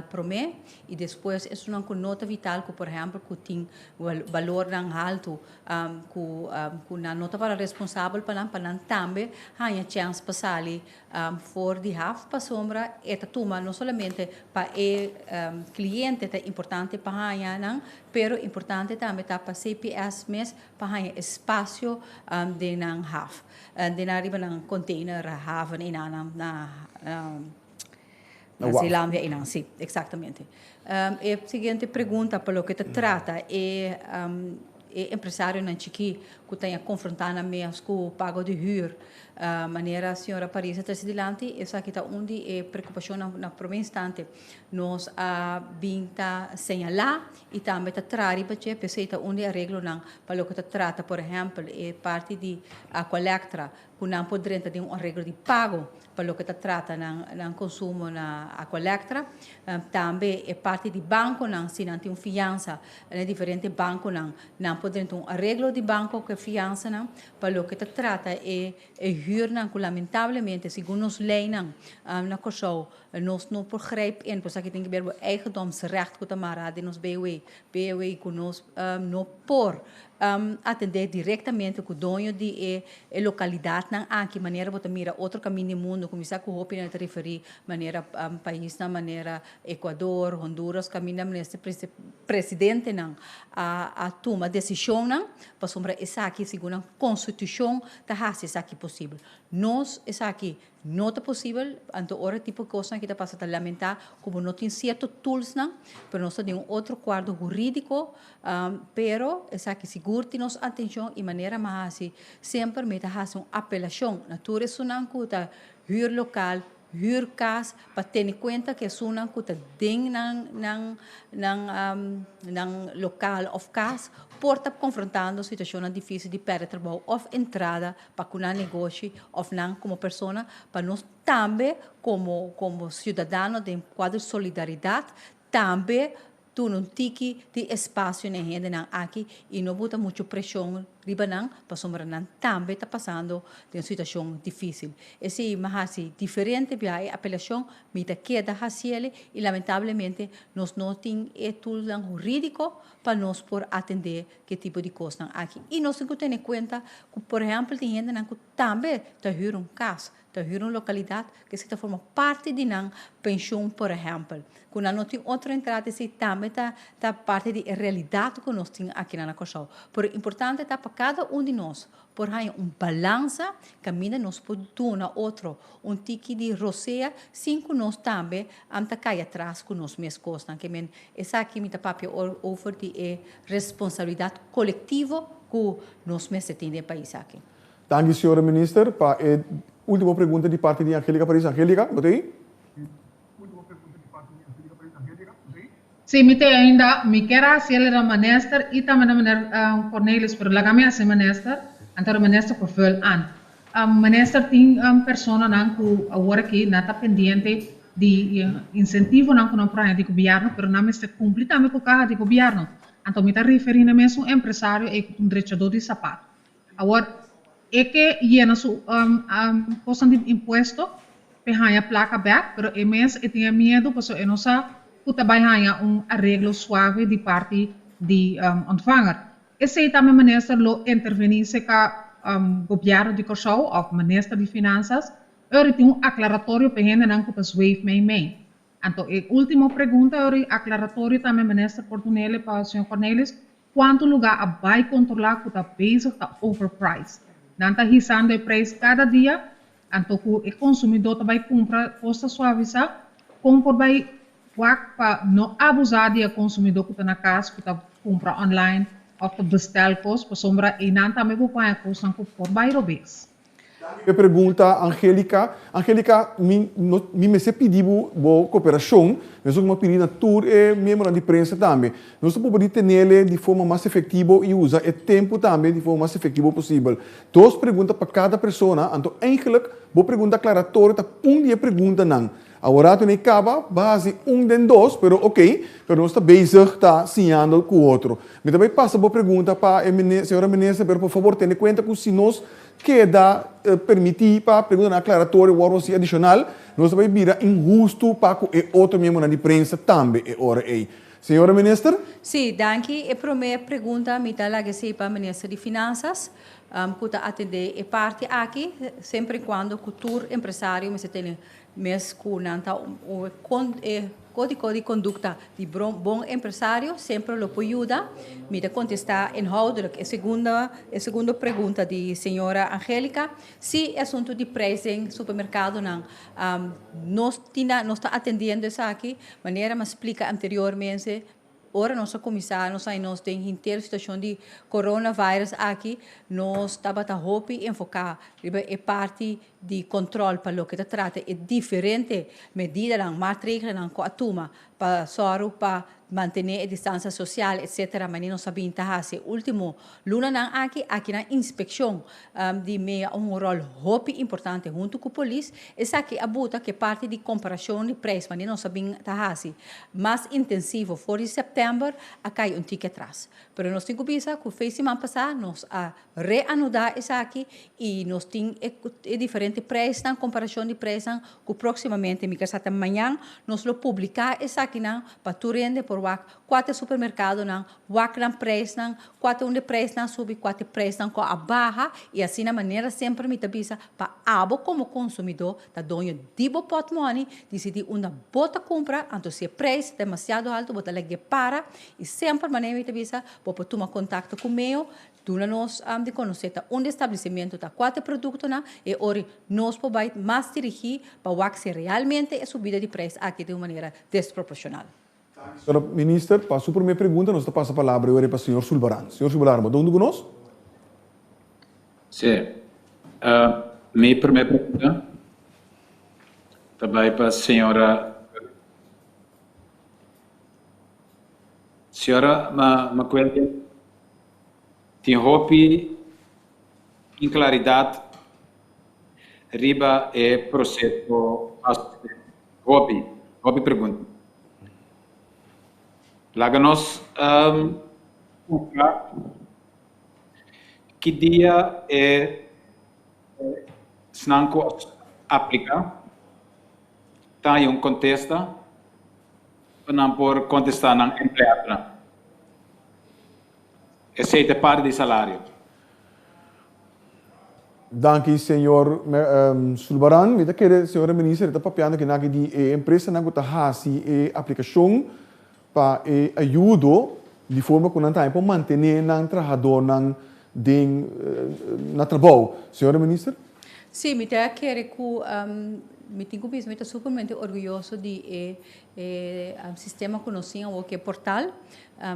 para mim e depois é uma nota vital que, por exemplo, que tem valor não alto, que na nota para responsável para não também há a chance para sair for de half para sombra e toma não somente para o cliente é importante para a não, pero importante também para CPS mes para a espaço de não half, de na riba não container half na na Zelândia e não, sim, exatamente. A seguinte pergunta, pelo que te trata, é empresário na Chiqui que tenha confrontado mesmo com o pago de huur, maneira a senhora Paris está adelante, essa aqui está onde é preocupação na primeiro instante, nós binta señalar e também está trari porque peseta onde arreglo não, pelo que te trata, por exemplo, é parte de a colectra, que não poderia ter arreglo de pago, pelo que te trata não consumo na a colectra, também é parte de banco não, se não tem fiança, é diferente banco não poderia ter arreglo de banco que fiança não, pelo que te trata é huur não, que lamentavelmente, segundo nos lei não, na Kosovo, nós não begrijpen, pois aqui tem que ver o eigendomsrecht que tamara de nos BW que nós não por atender diretamente com o dono de localidade não aqui maneira botar mira outro caminho do mundo começar com o opinião de referir maneira país na maneira Equador, Honduras caminho maneira presidente não a toma decisão não para sombra essa aqui segundo a constituição da raça essa aqui possível nós essa aqui não é possível, então hora tipo de coisa que está passando a lamentar, como não tem certos tools não, pero nós temos outro quadro jurídico, pero essa que segura nos atenção e maneira mais assim, sempre me está fazendo apelação, natureza não que está huur local, huur casa, para ter em conta que é uma que está dentro ng local of casa, por estar confrontando situações difíceis de perder trabalho ou entrada para cunar negócio ou não como pessoa, para nós também como cidadãos de quadro de solidariedade, também tu não tiki de espaço na gente não aqui e não bota muita pressão riba não para sombra não também está passando de uma situação difícil esse mas diferente via apelação me está queda haciele e lamentavelmente nós não tem tool jurídico para nós por atender que tipo de coisa aqui e nós temos que ter em conta que por exemplo tem gente que também está huir casa está huir uma localidade que se forma parte de não pensão por exemplo quando não tem outra entrada se também está parte de realidade que nós temos aqui na Kosovo por importante está para cada de nós por aí balança caminha nós podemos outro tique de roceia cinco nós também anta cai atrás com nós mesmos coisas que men essa aqui me tá papel over de responsabilidade coletiva que nós mesmos temos no país aqui. Danke, senhora minister. Para a última pergunta de parte de Angélica Paris. Angélica, bota aí. Sim, me quero hacer a minister e também a minister Cornelis, pero la kami hace minister, antara minister por full an. Minister tem persona que agora aqui nata pendiente de incentivo não com praia de governo, pero não está completamente com carga de governo. Então me está referindo mesmo a empresário e com direito de sapato. Agora é que llena su coisa de imposto, pehanha placa back, pero é mesmo e tinha medo, porque não sabe que trabalha arreglo suave de parte de ontvanger. Esse também minister lo intervenir com o governo de Kosovo ou minister de finanças, tem aclaratório para gente não que wave meio. Então, a última pergunta é aclaratório também minister Portunele para o senhor Cornelis, quanto lugar vai controlar que está basic, está overpriced. Não está risando o preço cada dia, então o consumidor vai comprar costa suavizar, como vai para não abusar do consumidor que está na casa, que está comprar online, ou que bestel coisa, para sombra e não também vou pagar coisa que por bairro base. Eu pergunta Angélica, me se pediu boa cooperação, mas uma pedida tour e membro de imprensa também. Nós podemos ter nele de forma mais efetiva e usar o tempo também de forma mais efetiva possível. Duas perguntas para cada pessoa, então eigenlijk vou perguntar aclaratória, tá dia pergunta não. Agora tu nem acaba, base den dois, pero pero nós está bezig, está sinhando com o outro. Me também passa boa pergunta para a senhora ministra, pero por favor, tenha em conta que se nós queda permitir para pergunta aclaratória ou algo assim adicional, nós também vira injusto para o outro membro na imprensa também, ora aí. Senhora ministra? Sim, danke. A primeira pergunta me dá lá para a ministra de Finanças, que está atender a parte aqui, sempre quando o cultura empresário me tem mes com o código de conduta de bom empresário, sempre lo ajuda. Me dá contestar inhoudelijk. A segunda pergunta de senhora Angélica, se é assunto de preço em supermercado, nós está atendendo isso aqui, maneira me explica anteriormente. Ora, nossa comissária, nós temos inteira situação de coronavírus aqui, nós estamos a enfocar a parte de controle para o que se trata, é diferente medida, maatregelen que a toma para manter a distância social, etc. Mas não sabem se último luna aqui na inspeção de meia rol hopi importante junto com a polícia, essa aqui abuta que parte de comparação de preço, mas não sabem mais intensivo for de setembro, aqui tique atrás. Pero nós temos que pensar que fez semana passada nós a reanudar essa aqui e nós temos diferente preço, na comparação de preço, que proximamente, me casata amanhã, nós lo publicar essa aqui para tu rende por quatro supermercados, quatro preços, quatro onde preço sube, quatro preços com a barra e assim na maneira sempre me tabisa para abo como consumidor da donho de bo pot money, decidir uma bota compra, então se o preço demasiado alto, bota lege para e sempre maneira me tabisa para tomar contato comigo. Nós de conhecer um estabelecimento da quatro produtos e ora nós podemos mais dirigir para que realmente a subida de preço aqui de uma maneira desproporcional. Senhora ministra, para a sua primeira pergunta, nós passa a palavra agora para o senhor Sulbaran. Senhor Sulbaran, de onde conosco? Sim. Minha primeira pergunta também para a senhora. Senhora, uma coisa. Tem hopi inclaridade riba é processo hopi pergunta. Laga nós que dia snanco aplica tá contesta para por contestar na empregado. Aceita parte do salário. Danke, senhor Sulbaran. Me quer, senhora ministra, está papiando que nagi de empresa não está hasi aplicação para ajuda de forma que não tem para manter o trabalhador na trabalho. Senhora ministra? Sim, me quer que me tenho visto, me estou supermente orgulhoso de sistema conhecido o que é portal.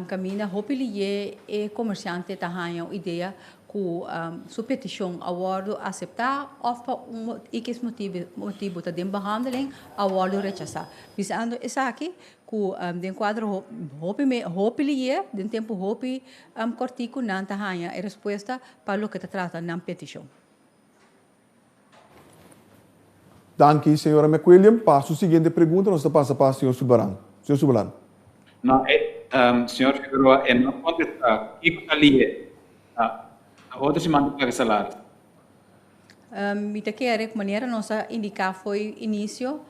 Caminha hopili e comerciante tahanha ideia que sua petição awardo aceitar ou para x motivo da behandeling awardo rechazar. Visando essa aqui que den quadro hopili den tempo hopi cortico não tahanha a resposta para o que se trata na petição. Danke, senhora McWilliam. Passo a seguinte pergunta, nós passamos para o senhor Sulbaran. Senhor Sulbaran. Não, senhor Figueroa, não contestar. O que ali a outra semana para salário? Me quer que maneira nossa indicar foi início,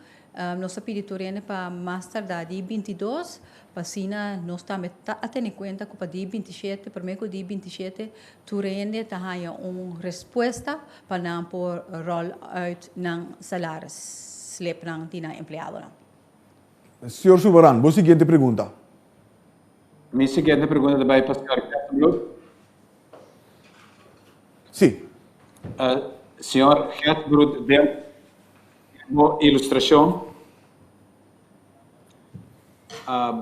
nossa peditorene para mais tardar dia 22, para sina nós também a ter em conta que para dia 27, primeiro dia 27, tu rende tahanha resposta para não por roll out ng salários, slip ng tina empleado. Senhor Sulbaran, boa seguinte pergunta. Minha seguinte pergunta também para o senhor Gertbrut. Sim. Senhor Gertbrut deu uma ilustração.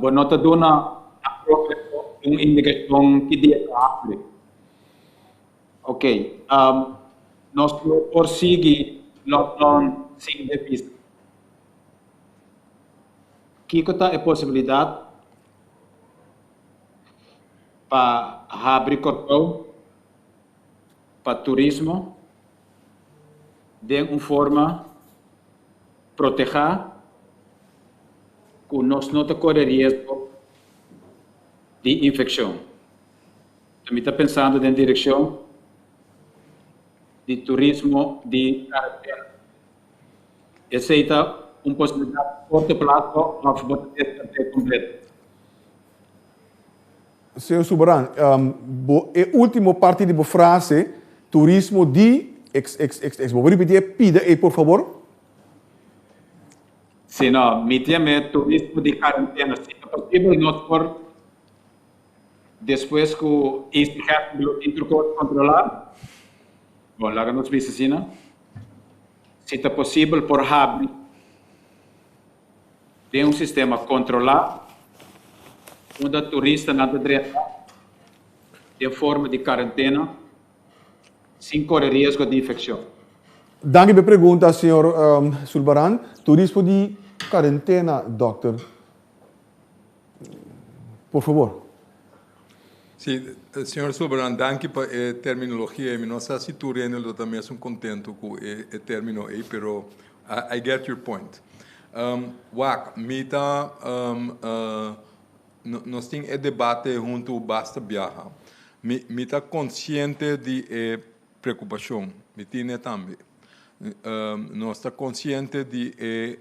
Boa nota dona uma indicação que dia abre. Ok. Nós por seguir lockdown sem devisa. Que é a possibilidade para abrir corpo para turismo de uma forma proteger que nós não corre risco de infecção. Também está pensando na direção de turismo de quarentena. Essa é uma possibilidade a curto prazo para poder completo. Senhor Subran, a última parte de a frase, turismo de... Vou repetir, pida aí, por favor. Sim, não, me tema turismo de quarentena. Se é possível, nós por depois que este caso intercorre controlar, bom, lá nos visita, se é possível, por abrir de um sistema controlar, onde o turista não direito de forma de quarentena, sem correr risco de infecção. Danke pela pergunta, senhor Sulbaran. Turismo de quarentena, doctor. Por favor. Sim, senhor Sulbaran, danke pela terminologia. Nós estamos turendo também contento com o termino aí, pero I get your point. Nós temos debate junto ao Basta Viaja. Me está consciente de preocupação, me tem também. Nós está consciente de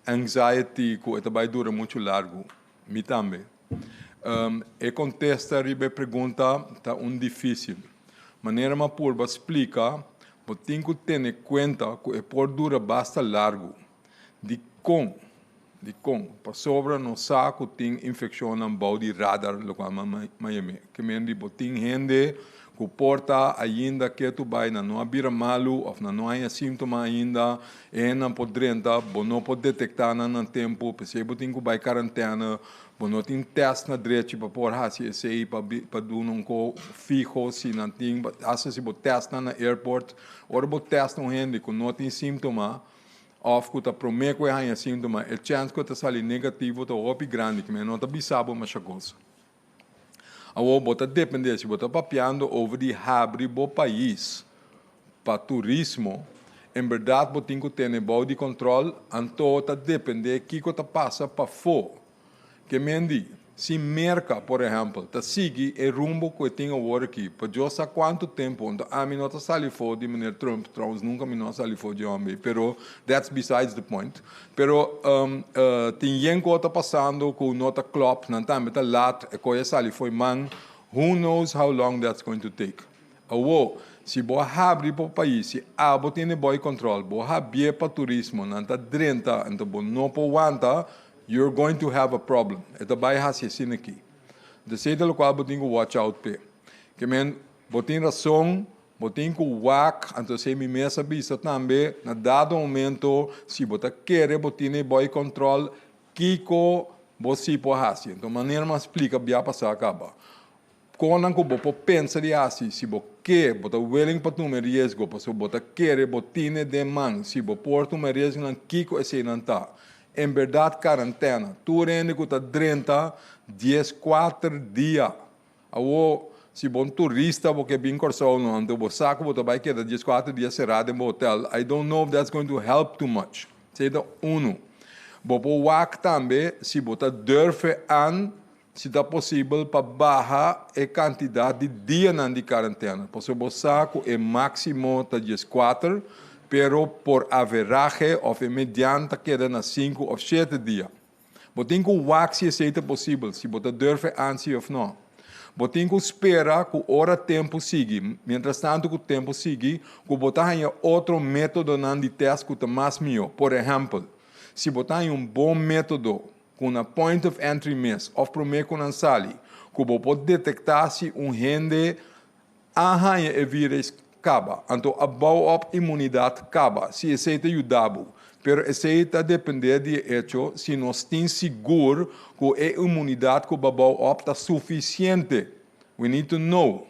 anxiety que vai durar muito largo, me também. E contesta a pergunta está difícil. Maneira uma purba explica, mas tem que ter em conta que por dura basta largo. De com, para sobra no saco tem infecção na body radar local Miami. Que mendi tem gente que porta ainda que tu vai não abrir malo ou não há sintoma ainda e não pode não pode detectar no tempo, percebe tem que vai quarentena, não tem teste na direita para pôr se esse aí para do não co fijo se não tem, assim se bot teste na airport, ou bot teste no gente que não tem sintoma of que tá promete que há sintoma, a chance que tá sair negativo tá op grande, que não tá bisabo mas coisa. Agora bota depender se bota papiando over de abrir o país para turismo, em verdade bota tem que ter bom de controle, então tá depender que tá passa para fora. Que mendi, se merca, por exemplo, tá sigue o rumbo que tem agora aqui, para eu saber quanto tempo, então a mim não tá sali fora de maneira Trump nunca me não sali fora de homem, pero that's besides the point. Pero tem gente que tá passando com nota club, não tá meta lat, e coisa sali foi man, who knows how long that's going to take. Agora, se você abrir para o país, se você tem bom controle, você abrir para turismo, não tá drenta, então você não pode aguentar, you're going to have a problem. Ito vai assim aqui. De certa local, você tem que watch out pe. Que men, você tem razão, você tem que watch, então se me mesa bisa também, na dado momento, se você quer, você tem bom controle, kiko você pode fazer. Então, maneira mais explica, bia passar acaba. Quando você pensa de assim, se você quer, você willing para tomar risco, se você quer, você tem demanda, se você pode tomar risco, não kiko esse não está. Em verdade, quarentena. Tu rende que está 14 dias. Agora, se você turista, você bem corso não, então você sabe que você vai quedar 14 dias cerrado em um hotel. I don't know if that's going to help too much. Seja uno. Você pode também, se você durfe se está possível para baixar a quantidade de dias de quarentena. Porque você sabe que o máximo está 14, pero por average ou mediante queda na 5 ou 7 dias. Você tem que ver se isso é possível, se você deve antes ou não. Você tem que esperar que o hora tempo siga. Mientras tanto que o tempo siga, que você tenha outro método de teste que está mais melhor. Por exemplo, se você tem bom método com uma point of entry miss, ou primeiro com uma sala, que você pode detectar se gente arranha o vírus acaba. Então, a boa imunidade acaba, se esse é ajudado. Pero esse está depender de hecho, se nós temos seguro que a imunidade que a boa está suficiente. We need to know.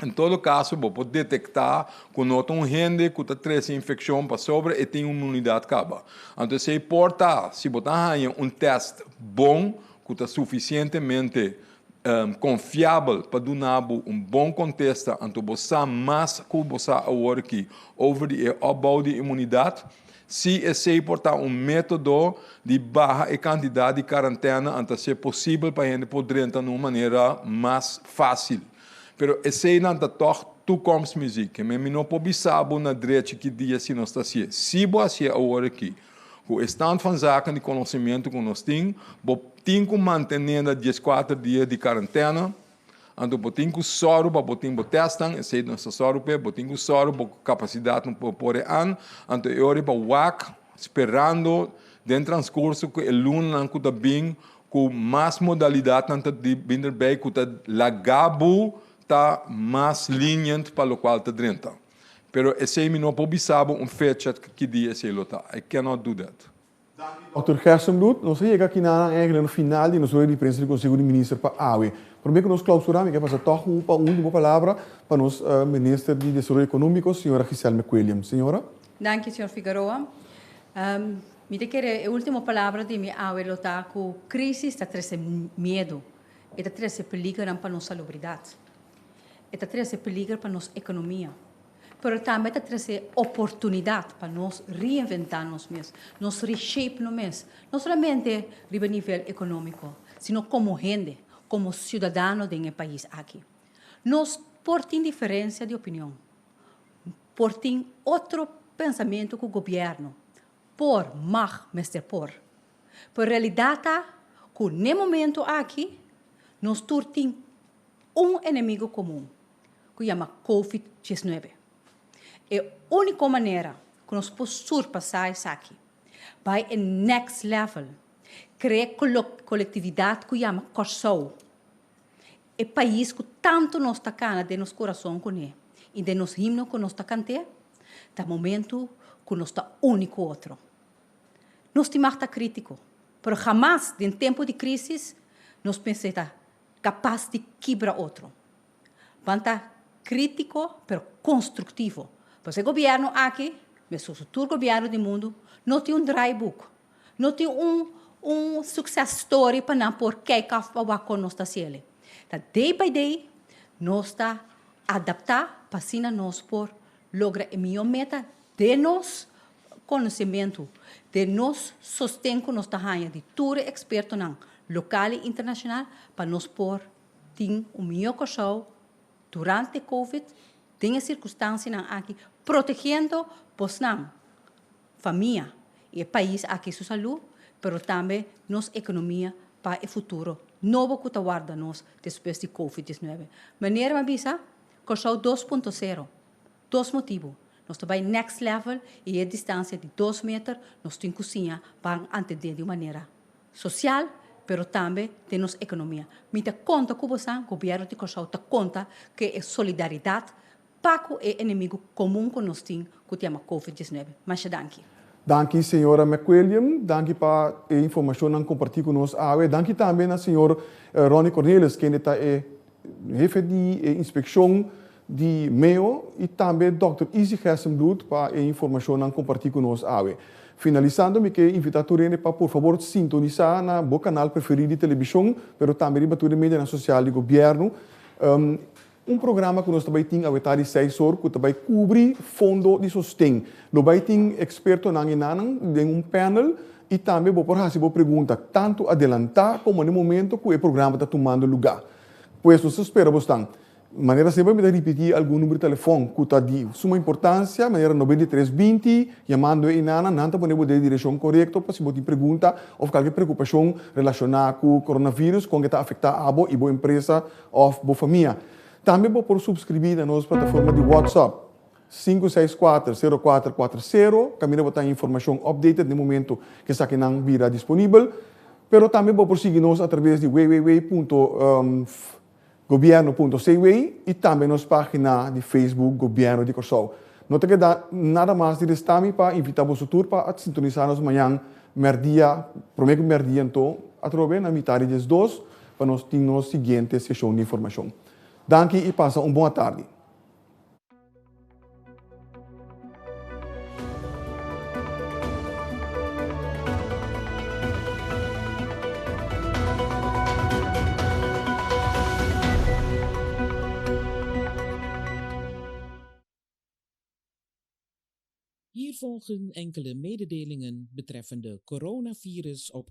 Em todo caso, você pode detectar que não tem gente que está trazendo infecção para sobre e tem imunidade acaba. Então, se importa, se você tem teste bom, que está suficientemente confiável para dar bom contexto, então você mais que você agora aqui over o opbouw de imunidade, Se esse portar um método de barra a quantidade de quarentena, antes ser possível para a gente poder entrar de uma maneira mais fácil. Pero esse não está toch toekomstmuziek. Men não pode saber na direita que dia se nós está assim. Se você agora aqui, com o stand van zaken de conhecimento que nós temos, tem que manter 14 dias de quarentena. Então, botem com soro, botem com testam, esse não é soro, botem com soro, com capacidade para pôr an. Então, eu para WAC, esperando, dentro do transcurso, que o lunes que está bem, com mais modalidade, tanto de binder bem, que está lagabo, está mais linhante para o qual está dentro. Pero esse não pode saber fecha que dia esse lota. I cannot do that. Dr. Gersenbloed, nós chegamos aqui no final de nossa imprensa do Conselho de Ministros para a AUE. Por que nós clausuramos, eu passo a uma última palavra para o Ministro de Desenvolvimento Econômico, senhora Giselle McWilliams. Senhora? Danke, senhor Figueroa. Me querer a última palavra de minha AUE lota que crise está trazendo medo, está trazendo peligro para nossa salubridade, está trazendo peligro para nossa economia. Pero também está trazendo oportunidade para nós reinventar nós mesmos, nós reshape nós mesmos, não somente a nível econômico, sino como gente, como cidadão do país aqui. Nós por ter diferença de opinião, por ter outro pensamento que o governo, por mag, mestre por realidade, que no momento aqui, nós temos inimigo comum, que chama COVID-19. É a única maneira que nós podemos surpassar isso aqui. Vai ao next level. Criar coletividade que chama Corsou. É país que tanto nós está cana de nosso coração com ele. E de nosso himno que nós está cantando. Tá momento que nós está único outro. Nós temos que crítico. Mas jamais, em tempo de crise, nós pensamos capaz de quebrar outro. Vamos estar crítico, mas construtivo. Porque o governo aqui, mas o futuro governo do mundo, não tem dry book, não tem success story para não pôr que para com nós está sendo. Então, day by day, nós está adaptar para assim nós por lograr a melhor meta de nosso conhecimento, de nosso sustento que nós está ganhando, de todo experto local e internacional, para nós por ter melhor coisa durante a Covid, tem a circunstância aqui, protegendo a família e o país aqui sua saúde, mas também nossa economia para o futuro. Novo que guarda nós depois de COVID-19. Maneira uma visa, Corsau 2.0. Dois motivos. Nós estamos next level e a distância de 2 metros, nós temos cozinha para entender de maneira social, mas também de nossa economia. Me dá conta que o governo de Corsau dá conta que é solidariedade para o inimigo comum que nós temos, que chama COVID-19. Mas danke. Danke, senhora McWilliam. Danke para a informação que compartilhou conosco. Danke também ao senhor Ronnie Cornelis, que é chefe de inspeção de MEO, e também Dr. Izzy Gersenbloed para a informação que compartilhou conosco. Finalizando, me quero invitar a para, por favor, sintonizar na meu canal preferido de televisão, mas também na mídia social do governo. Programa que nós também temos a vetari 6 horas, que também cobre fundo de sustento. Nós também temos expertos em panel e também vou fazer uma pergunta, tanto adelantar como no momento que o programa está tomando lugar. Pois nós esperamos bastante. Maneira sempre me repetir algum número de telefone que está de suma importância, maneira 9320, chamando a Inana, não podemos dar a direção correta para se você pergunta ou qualquer preocupação relacionada com o coronavírus, com que está afetando a boa e boa empresa ou boa família. Também pode subscrever na nossa plataforma de WhatsApp 564-0440, caminho botar informação updated no momento que está aqui não virá disponível, pero também pode seguir-nos através de www.governo.cw e também nossa página de Facebook Governo de Corsau. Não tem que dar nada mais de restar para invitar você para sintonizar-nos amanhã, merdia, prometo merdia então, através na metade das 2 para nós ter nossa seguinte sessão de informação. Danke e passa uma boa tarde. Hier volgen enkele mededelingen betreffende coronavirus op